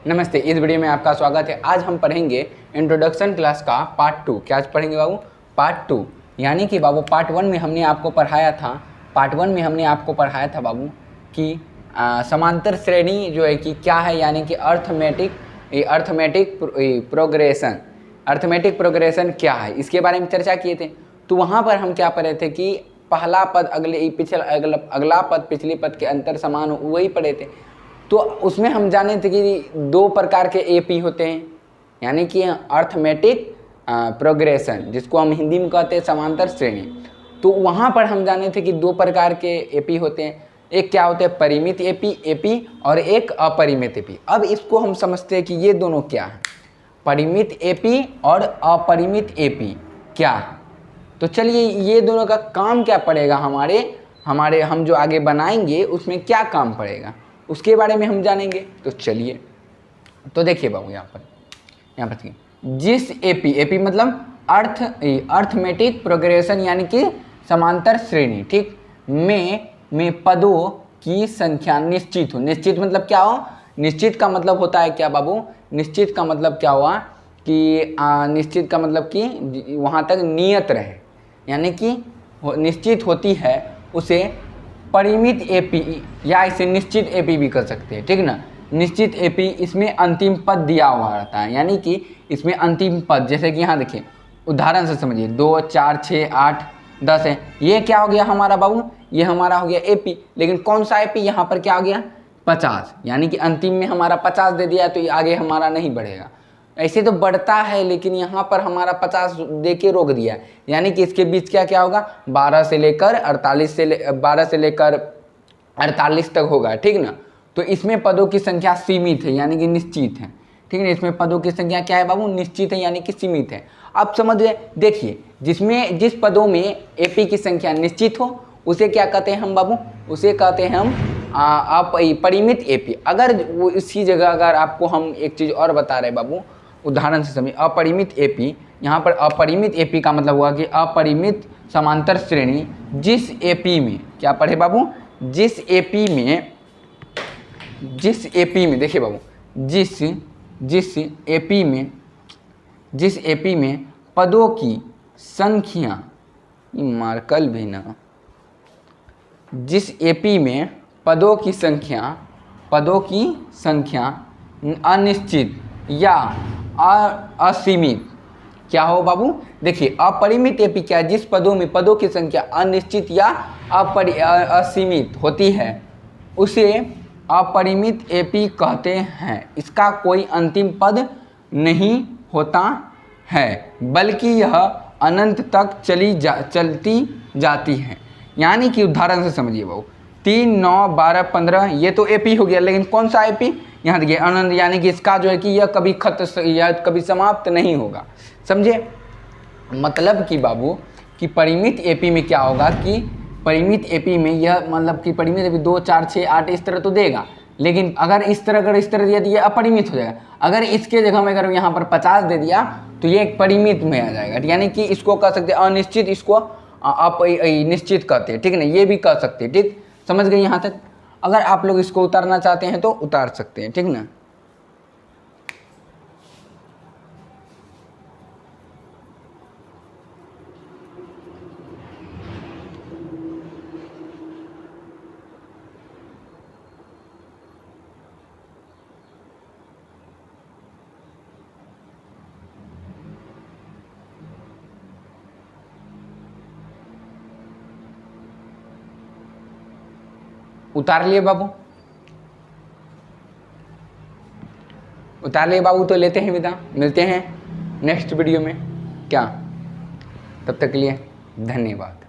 नमस्ते, इस वीडियो में आपका स्वागत है। आज हम पढ़ेंगे इंट्रोडक्शन क्लास का पार्ट 2। क्या पढ़ेंगे बाबू? पार्ट 2। यानी कि बाबू पार्ट 1 में हमने आपको पढ़ाया था बाबू कि समांतर श्रेणी जो है कि क्या है, यानी कि अर्थमेटिक प्रोग्रेशन क्या है, इसके बारे में चर्चा किए थे। तो वहाँ पर हम क्या पढ़े थे कि पहला पद अगला पद पिछले पद के अंतर समान हो, वही पढ़े थे। तो उसमें हम जाने थे कि दो प्रकार के एपी होते हैं, यानी कि अर्थमेटिक प्रोग्रेशन, जिसको हम हिंदी में कहते हैं समांतर श्रेणी। तो वहाँ पर हम जाने थे कि दो प्रकार के एपी होते हैं, एक क्या होते हैं परिमित एपी और एक अपरिमित एपी। अब इसको हम समझते हैं कि ये दोनों क्या है, परिमित एपी और अपरिमित एपी क्या है। तो चलिए ये दोनों का काम क्या पड़ेगा, हमारे हम जो आगे बनाएंगे उसमें क्या काम पड़ेगा उसके बारे में हम जानेंगे। तो चलिए, तो देखिए बाबू यहाँ पर जिस एपी मतलब अर्थमेटिक प्रोग्रेशन यानी कि समांतर श्रेणी, ठीक, में पदों की संख्या निश्चित हो। निश्चित मतलब क्या हो? निश्चित का मतलब होता है क्या बाबू? निश्चित का मतलब क्या हुआ कि निश्चित का मतलब कि वहाँ तक नियत रहे, यानी कि निश्चित होती है उसे परिमित एपी या इसे निश्चित एपी भी कर सकते हैं, ठीक ना। निश्चित एपी इसमें अंतिम पद दिया हुआ रहता है, यानी कि इसमें अंतिम पद, जैसे कि यहाँ देखिए उदाहरण से समझिए 2, 4, 6, 8, 10 है। ये क्या हो गया हमारा बाबू? ये हमारा हो गया एपी। लेकिन कौन सा एपी? यहाँ पर क्या हो गया 50, यानी कि अंतिम में हमारा 50 दे दिया, तो ये आगे हमारा नहीं बढ़ेगा। ऐसे तो बढ़ता है, लेकिन यहाँ पर हमारा 50 दे के रोक दिया, यानी कि इसके बीच क्या होगा 12 से लेकर 48 तक होगा, ठीक ना। तो इसमें पदों की संख्या सीमित है, यानी कि निश्चित है, ठीक है। इसमें पदों की संख्या क्या है बाबू? निश्चित है, यानी कि सीमित है। अब समझिए, देखिए जिस पदों में एपी की संख्या निश्चित हो उसे क्या कहते हैं हम बाबू? उसे कहते हैं हम परिमित एपी। अगर वो इसी जगह अगर आपको हम एक चीज़ और बता रहे बाबू, उदाहरण से समझिए अपरिमित एपी। यहाँ पर अपरिमित एपी का मतलब हुआ कि अपरिमित समांतर श्रेणी जिस एपी में क्या पढ़े बाबू? जिस एपी में देखिए बाबू, जिस एपी में पदों की संख्या मार्कल भी ना, जिस एपी में पदों की संख्या अनिश्चित या असीमित क्या हो बाबू? देखिए अपरिमित एपी क्या है? जिस पदों में पदों की संख्या अनिश्चित या असीमित होती है उसे अपरिमित एपी कहते हैं। इसका कोई अंतिम पद नहीं होता है, बल्कि यह अनंत तक चलती जाती है। यानी कि उदाहरण से समझिए बाबू, 3, 9, 12, 15 ये तो एपी हो गया, लेकिन कौन सा एपी? यहाँ देखिए अनंत, यानी कि इसका जो है कि यह कभी कभी समाप्त नहीं होगा। समझे मतलब कि बाबू कि परिमित एपी में क्या होगा कि परिमित एपी में यह मतलब कि परिमित एपी 2, 4, 6, 8 इस तरह तो देगा, लेकिन अगर इस तरह दिया तो ये अपरिमित हो जाएगा। अगर इसके जगह में अगर यहाँ पर 50 दे दिया तो ये एक परिमित में आ जाएगा, यानी कि इसको कह सकते हैं अनिश्चित, इसको निश्चित कहते हैं, ठीक है ना। ये भी कह सकते हैं, ठीक, समझ गए यहाँ तक। अगर आप लोग इसको उतारना चाहते हैं तो उतार सकते हैं, ठीक ना। उतार लिए बाबू? उतार लिए बाबू? तो लेते हैं विदा, मिलते हैं नेक्स्ट वीडियो में क्या। तब तक के लिए धन्यवाद।